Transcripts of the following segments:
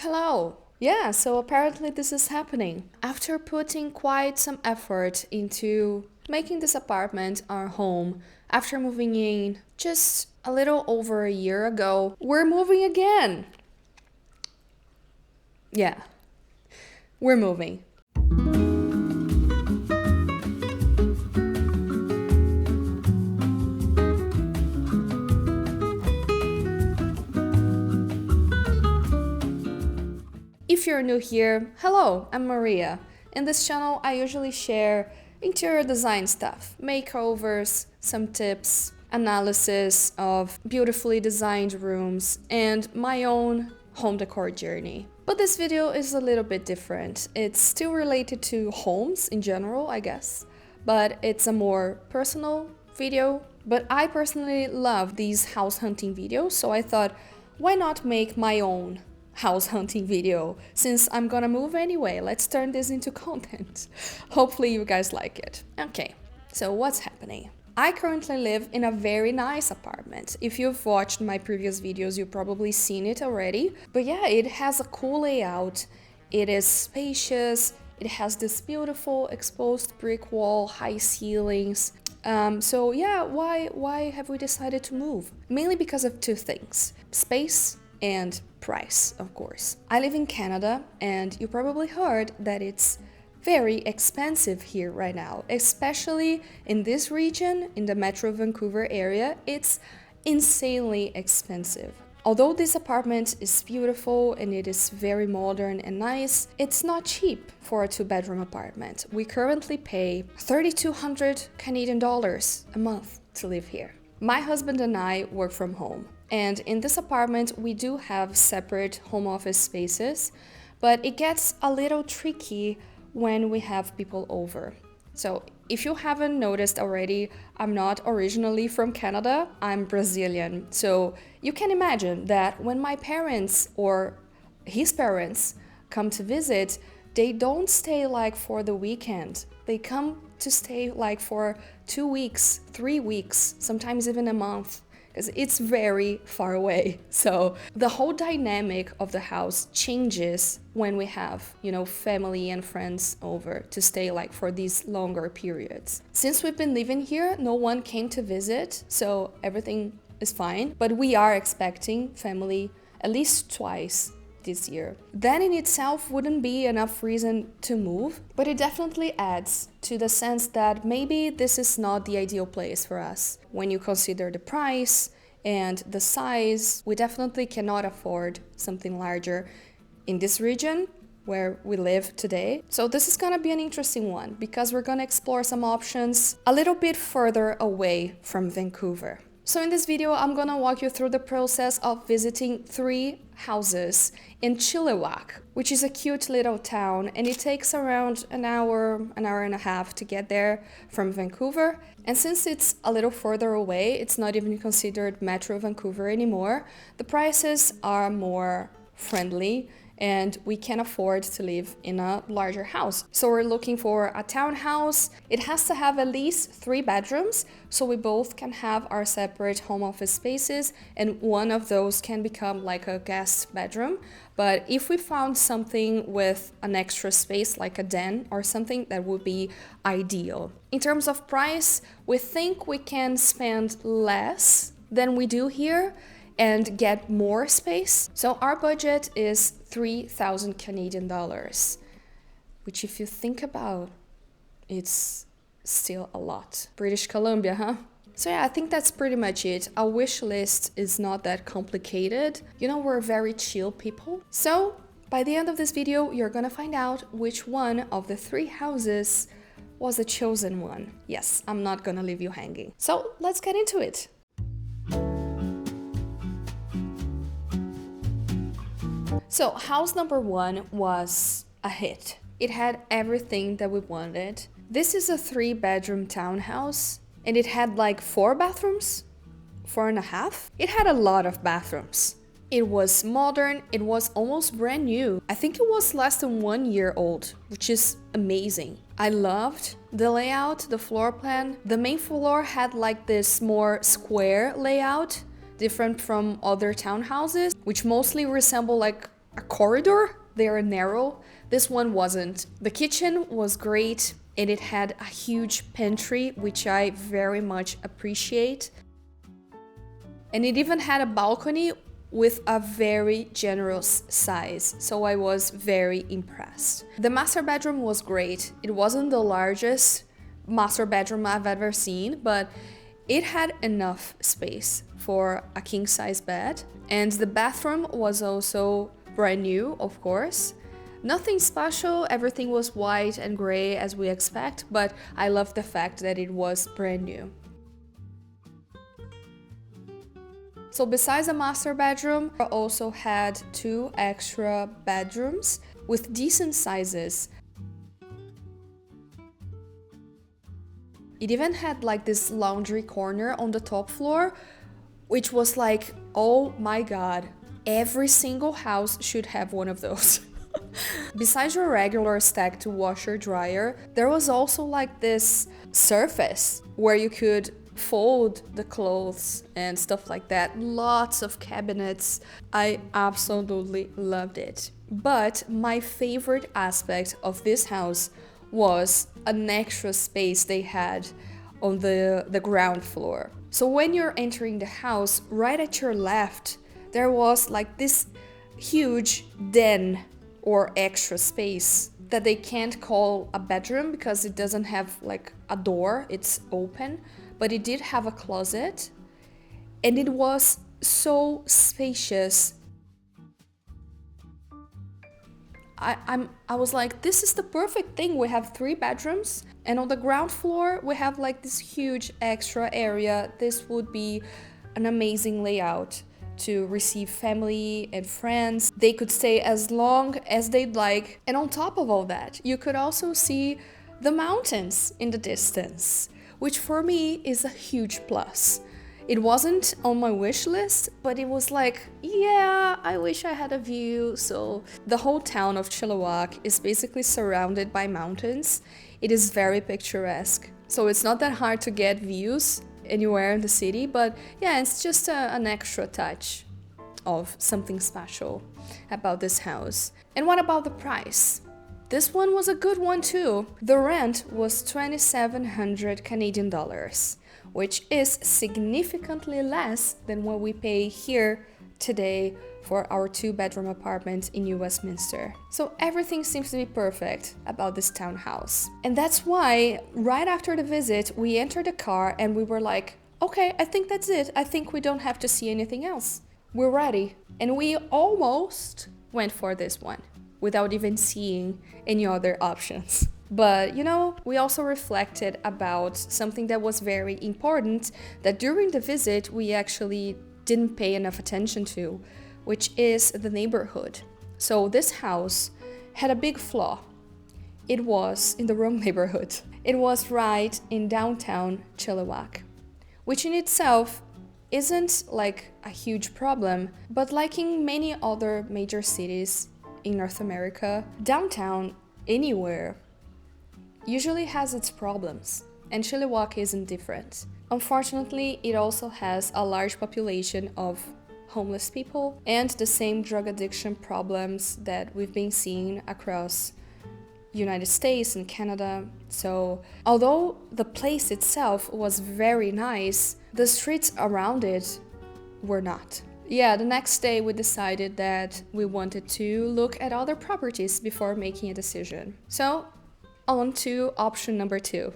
Hello! Yeah, so apparently this is happening. After putting quite some effort into making this apartment our home, after moving in just a little over a year ago, we're moving again! Yeah, we're moving. If you're new here, hello, I'm Maria. In this channel, I usually share interior design stuff, makeovers, some tips, analysis of beautifully designed rooms, and my own home decor journey. But this video is a little bit different. It's still related to homes in general, I guess, but it's a more personal video. But I personally love these house hunting videos, so I thought, why not make my own house hunting video? Since I'm gonna move anyway, let's turn this into content. Hopefully you guys like it. Okay, so what's happening? I currently live in a very nice apartment. If you've watched my previous videos, you've probably seen it already. But yeah, it has a cool layout. It is spacious. It has this beautiful exposed brick wall, high ceilings. So yeah, why have we decided to move? Mainly because of two things: space and price, of course. I live in Canada, and you probably heard that it's very expensive here right now, especially in this region, in the Metro Vancouver area. It's insanely expensive. Although this apartment is beautiful and it is very modern and nice, it's not cheap for a two-bedroom apartment. We currently pay 3,200 Canadian dollars a month to live here. My husband and I work from home, and in this apartment we do have separate home office spaces, but it gets a little tricky when we have people over. So if you haven't noticed already, I'm not originally from Canada, I'm Brazilian. So you can imagine that when my parents or his parents come to visit, they don't stay like for the weekend. They come to stay like for 2 weeks, 3 weeks, sometimes even a month, because it's very far away. So the whole dynamic of the house changes when we have, family and friends over to stay like for these longer periods. Since we've been living here, no one came to visit, so everything is fine. But we are expecting family at least twice this year. That in itself wouldn't be enough reason to move, but it definitely adds to the sense that maybe this is not the ideal place for us. When you consider the price and the size, we definitely cannot afford something larger in this region where we live today. So this is gonna be an interesting one because we're gonna explore some options a little bit further away from Vancouver. So in this video, I'm gonna walk you through the process of visiting 3 houses in Chilliwack, which is a cute little town, and it takes around an hour and a half to get there from Vancouver. And since it's a little further away, it's not even considered Metro Vancouver anymore, the prices are more friendly and we can afford to live in a larger house. So we're looking for a townhouse. It has to have at least 3 bedrooms, so we both can have our separate home office spaces, and one of those can become like a guest bedroom. But if we found something with an extra space, like a den or something, that would be ideal. In terms of price, we think we can spend less than we do here and get more space. So our budget is 3,000 Canadian dollars, which if you think about, it's still a lot. British Columbia, huh? So yeah, I think that's pretty much it. Our wish list is not that complicated. We're very chill people. So by the end of this video, you're gonna find out which one of the 3 houses was the chosen one. Yes, I'm not gonna leave you hanging. So let's get into it. So house number 1 was a hit. It had everything that we wanted. This is a 3-bedroom townhouse, and it had like 4 bathrooms, 4.5. It had a lot of bathrooms. It was modern, it was almost brand new. I think it was less than 1 year old, which is amazing. I loved the layout, the floor plan. The main floor had like this more square layout, different from other townhouses, which mostly resemble like a corridor. They are narrow. This one wasn't. The kitchen was great and it had a huge pantry, which I very much appreciate. And it even had a balcony with a very generous size, so I was very impressed. The master bedroom was great. It wasn't the largest master bedroom I've ever seen, but it had enough space for a king-size bed. And the bathroom was also brand new, of course. Nothing special, everything was white and gray as we expect, but I love the fact that it was brand new. So besides the master bedroom, I also had 2 extra bedrooms with decent sizes. It even had like this laundry corner on the top floor, which was like, oh my god, every single house should have one of those. Besides your regular stacked washer dryer, there was also like this surface where you could fold the clothes and stuff like that. Lots of cabinets. I absolutely loved it. But my favorite aspect of this house was an extra space they had on the ground floor. So when you're entering the house, right at your left, there was like this huge den or extra space that they can't call a bedroom because it doesn't have like a door, it's open. But it did have a closet and it was so spacious. I was like, this is the perfect thing. We have 3 bedrooms and on the ground floor we have like this huge extra area. This would be an amazing layout to receive family and friends. They could stay as long as they'd like. And on top of all that, you could also see the mountains in the distance, which for me is a huge plus. It wasn't on my wish list, but it was like, yeah, I wish I had a view. So the whole town of Chilliwack is basically surrounded by mountains. It is very picturesque. So it's not that hard to get views anywhere in the city, but yeah, it's just an extra touch of something special about this house. And what about the price? This one was a good one too. The rent was 2,700 Canadian dollars, which is significantly less than what we pay here today for our 2-bedroom apartment in New Westminster. So everything seems to be perfect about this townhouse. And that's why right after the visit, we entered the car and we were like, okay, I think that's it. I think we don't have to see anything else. We're ready. And we almost went for this one without even seeing any other options. But, you know, we also reflected about something that was very important that during the visit we actually didn't pay enough attention to, which is the neighborhood. So this house had a big flaw. It was in the wrong neighborhood. It was right in downtown Chilliwack, which in itself isn't like a huge problem, but like in many other major cities in North America, downtown anywhere usually has its problems, and Chilliwack isn't different. Unfortunately, it also has a large population of homeless people and the same drug addiction problems that we've been seeing across United States and Canada. So although the place itself was very nice, the streets around it were not. Yeah, the next day we decided that we wanted to look at other properties before making a decision. So on to option number 2.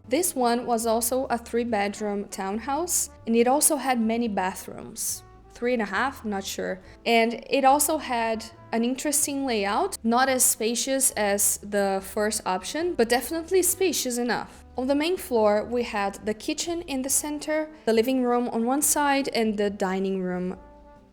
This one was also a 3-bedroom townhouse, and it also had many bathrooms. 3.5, not sure. And it also had an interesting layout, not as spacious as the first option, but definitely spacious enough. On the main floor, we had the kitchen in the center, the living room on one side, and the dining room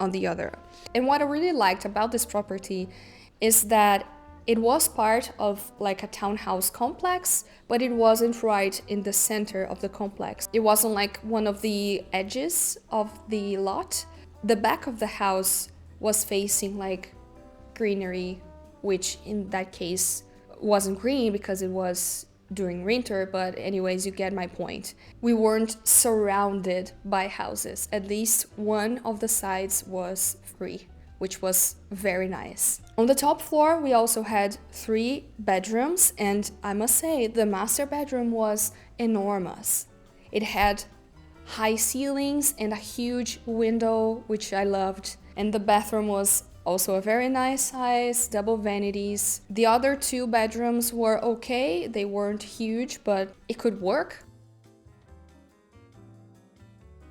on the other. And what I really liked about this property is that it was part of like a townhouse complex, but it wasn't right in the center of the complex. It wasn't like one of the edges of the lot. The back of the house was facing like greenery, which in that case wasn't green because it was during winter, but anyways, you get my point. We weren't surrounded by houses. At least one of the sides was free, which was very nice. On the top floor, we also had 3 bedrooms, and I must say, the master bedroom was enormous. It had high ceilings and a huge window, which I loved. And the bathroom was also a very nice size, double vanities. The other 2 bedrooms were okay. They weren't huge, but it could work.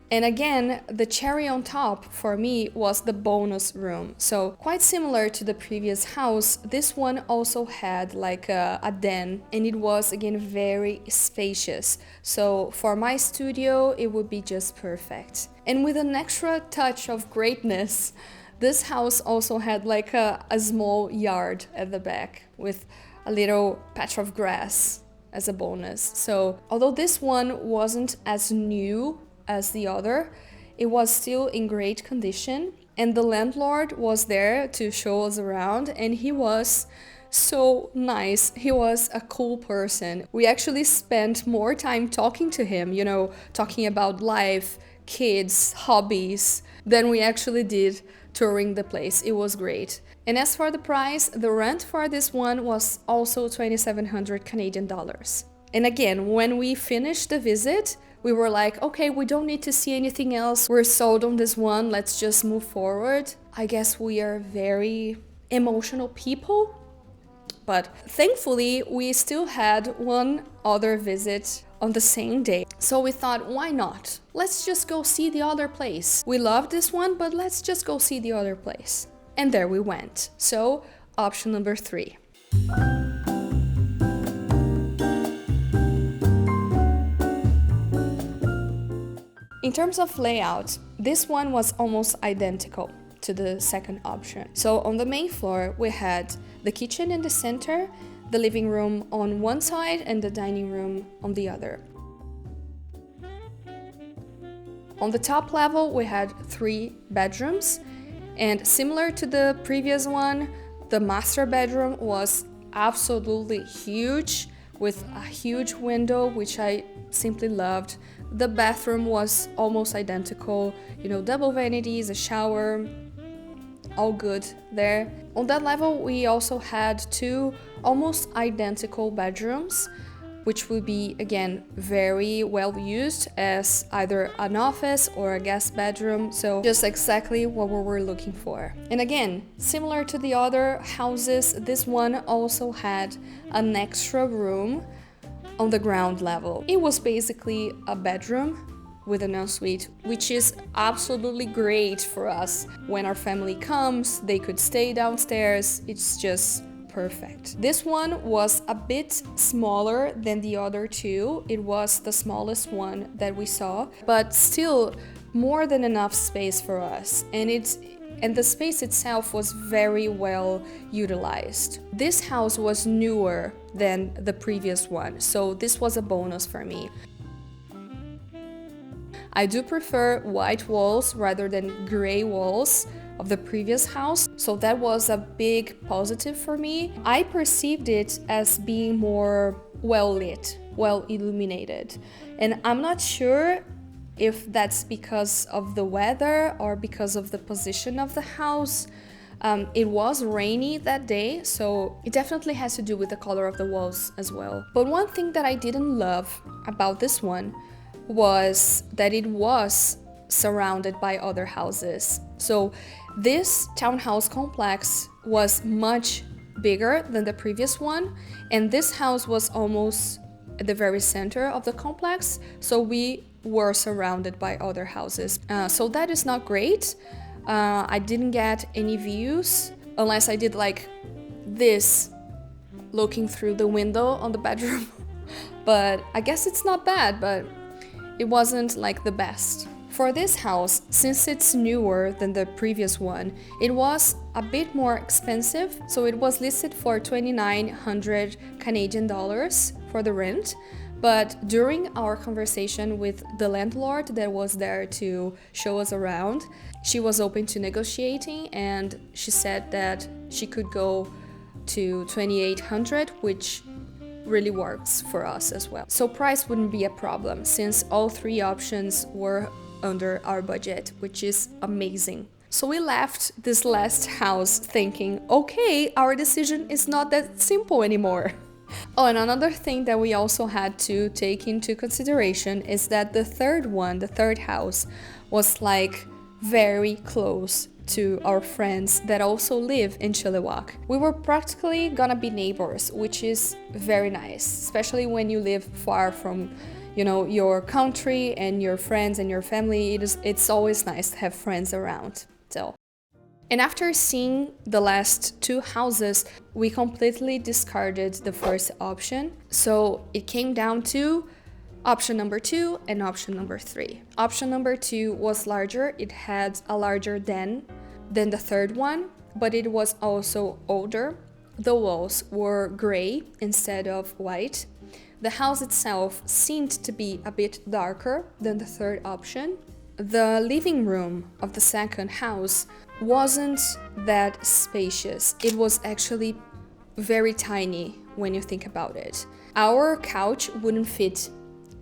And again, the cherry on top for me was the bonus room. So quite similar to the previous house, this one also had like a den, and it was again very spacious. So for my studio, it would be just perfect. And with an extra touch of greatness, this house also had like a small yard at the back with a little patch of grass as a bonus. So although this one wasn't as new as the other, it was still in great condition, and the landlord was there to show us around, and he was so nice. He was a cool person. We actually spent more time talking to him, talking about life, kids, hobbies, than we actually did touring the place. It was great. And as for the price, the rent for this one was also 2,700 Canadian dollars. And again, when we finished the visit, we were like, okay, we don't need to see anything else. We're sold on this one. Let's just move forward. I guess we are very emotional people. But thankfully, we still had one other visit on the same day. So we thought, why not? Let's just go see the other place. We love this one, but let's just go see the other place. And there we went. So option number 3. In terms of layout, this one was almost identical to the second option. So on the main floor, we had the kitchen in the center, the living room on one side, and the dining room on the other. On the top level, we had 3 bedrooms, and similar to the previous one, the master bedroom was absolutely huge, with a huge window, which I simply loved. The bathroom was almost identical, double vanities, a shower, all good there. On that level, we also had 2 almost identical bedrooms, which would be, again, very well used as either an office or a guest bedroom. So just exactly what we were looking for. And again, similar to the other houses, this one also had an extra room on the ground level. It was basically a bedroom with an ensuite, which is absolutely great for us. When our family comes, they could stay downstairs. It's just perfect. This one was a bit smaller than the other 2. It was the smallest one that we saw, but still more than enough space for us. And the space itself was very well utilized. This house was newer than the previous one, so this was a bonus for me. I do prefer white walls rather than gray walls of the previous house, so that was a big positive for me. I perceived it as being more well lit, well illuminated, and I'm not sure if that's because of the weather or because of the position of the house. It was rainy that day, so it definitely has to do with the color of the walls as well. But one thing that I didn't love about this one was that it was surrounded by other houses. So this townhouse complex was much bigger than the previous one, and this house was almost at the very center of the complex, so we were surrounded by other houses. So that is not great. I didn't get any views unless I did like this, looking through the window on the bedroom. But I guess it's not bad, but it wasn't like the best. For this house, since it's newer than the previous one, it was a bit more expensive. So it was listed for 2,900 Canadian dollars for the rent. But during our conversation with the landlord that was there to show us around, she was open to negotiating, and she said that she could go to 2,800, which really works for us as well. So price wouldn't be a problem since all three options were under our budget, which is amazing. So we left this last house thinking, okay, our decision is not that simple anymore. Oh, and another thing that we also had to take into consideration is that the third house, was like very close to our friends that also live in Chilliwack. We were practically gonna be neighbors, which is very nice, especially when you live far from, you know, your country and your friends and your family. It's always nice to have friends around. So. And after seeing the last two houses, we completely discarded the first option. So it came down to option number 2 and option number 3. Option number 2 was larger. It had a larger den than the third one, but it was also older. The walls were gray instead of white. The house itself seemed to be a bit darker than the third option. The living room of the second house wasn't that spacious. It was actually very tiny when you think about it. Our couch wouldn't fit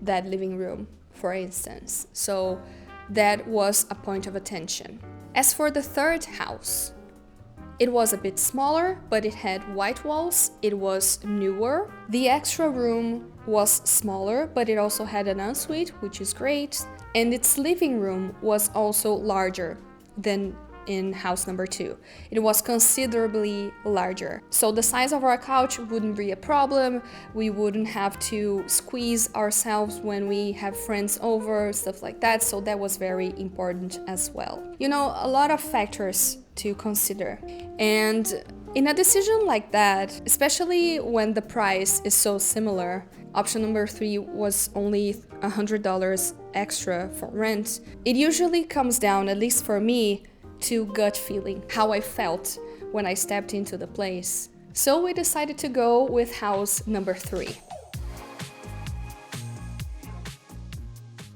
that living room, for instance. So that was a point of attention. As for the third house, it was a bit smaller, but it had white walls. It was newer. The extra room was smaller, but it also had an ensuite, which is great. And its living room was also larger than in house number 2. It was considerably larger. So the size of our couch wouldn't be a problem. We wouldn't have to squeeze ourselves when we have friends over, stuff like that. So that was very important as well. You know, a lot of factors to consider. And in a decision like that, especially when the price is so similar, option number 3 was only $100 extra for rent. It usually comes down, at least for me, to gut feeling, how I felt when I stepped into the place. So we decided to go with house number 3.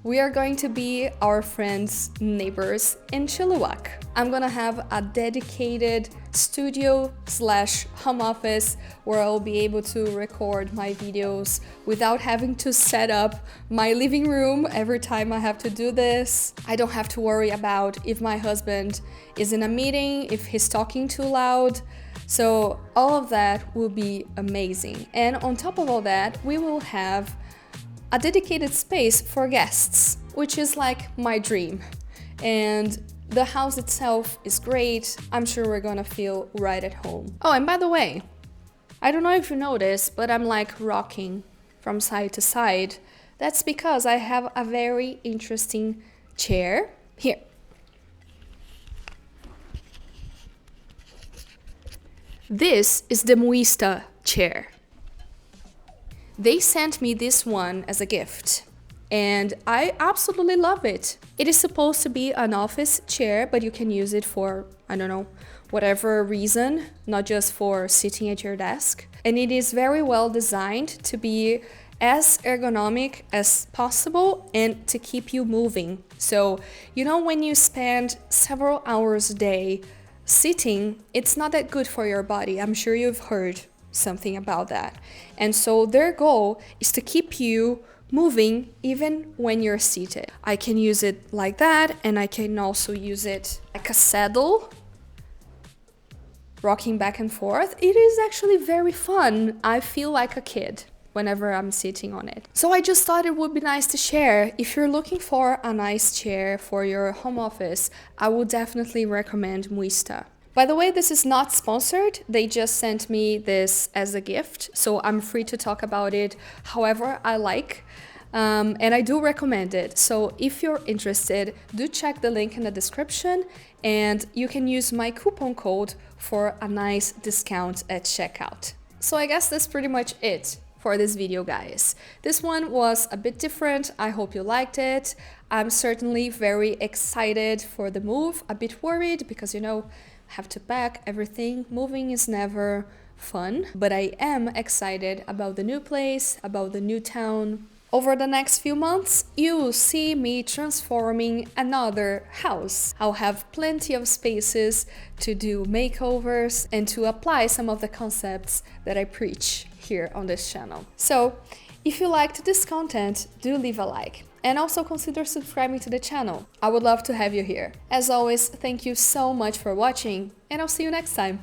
We are going to be our friends' neighbors in Chilliwack. I'm gonna have a dedicated studio/home office where I'll be able to record my videos without having to set up my living room every time I have to do this. I don't have to worry about if my husband is in a meeting, if he's talking too loud. So all of that will be amazing. And on top of all that, we will have a dedicated space for guests, which is like my dream. And the house itself is great. I'm sure we're gonna feel right at home. Oh, and by the way, I don't know if you noticed, but I'm like rocking from side to side. That's because I have a very interesting chair here. This is the Muista chair. They sent me this one as a gift, and I absolutely love it. It is supposed to be an office chair, but you can use it for, I don't know, whatever reason, not just for sitting at your desk. And it is very well designed to be as ergonomic as possible and to keep you moving. So, you know, when you spend several hours a day sitting, it's not that good for your body. I'm sure you've heard something about that. And so their goal is to keep you moving even when you're seated. I can use it like that, and I can also use it like a saddle, rocking back and forth. It is actually very fun. I feel like a kid whenever I'm sitting on it. So I just thought it would be nice to share. If you're looking for a nice chair for your home office, I would definitely recommend Muista. By the way, this is not sponsored. They just sent me this as a gift, so I'm free to talk about it however I like. And I do recommend it. So if you're interested, do check the link in the description, and you can use my coupon code for a nice discount at checkout. So I guess that's pretty much it for this video, guys. This one was a bit different. I hope you liked it. I'm certainly very excited for the move, a bit worried because, you know, have to pack everything. Moving is never fun, but I am excited about the new place, about the new town. Over the next few months, you'll see me transforming another house. I'll have plenty of spaces to do makeovers and to apply some of the concepts that I preach here on this channel. So if you liked this content, do leave a like. And also consider subscribing to the channel. I would love to have you here. As always, thank you so much for watching, and I'll see you next time.